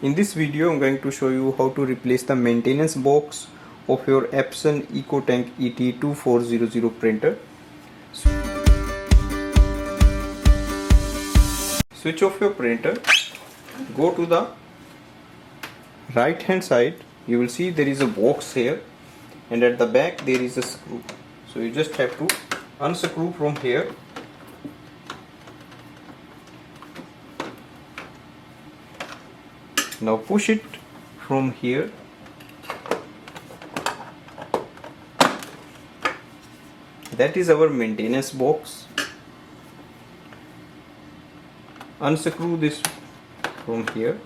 In this video I'm going to show you how to replace the maintenance box of your Epson EcoTank ET-2400 printer. Switch off your printer, go to the right hand side. You will see there is a box here, and at the back there is a screw. So you just have to unscrew from here. Now push it from here. That is our maintenance box. Unscrew this from here.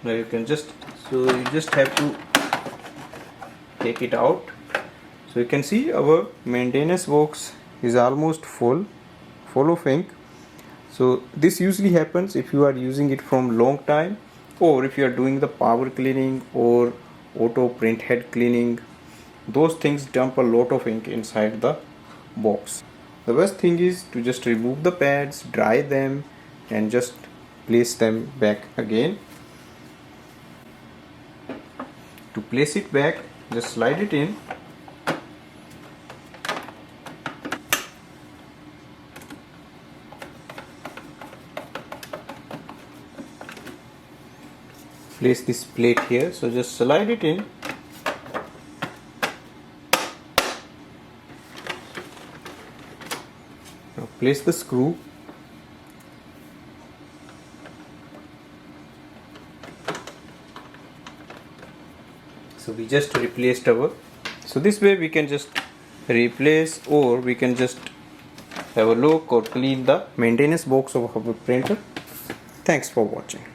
Now you just have to take it out. So you can see our maintenance box is almost full of ink. So this usually happens if you are using it from long time, or if you are doing the power cleaning or auto print head cleaning. Those things dump a lot of ink inside the box. The best thing is to just remove the pads, dry them, and just place them back again. To place it back, just slide it in. Place this plate here, so just slide it in. Now place the screw. So we just replaced our, so this way we can just replace, or we can just have a look or clean the maintenance box of our printer. Thanks for watching.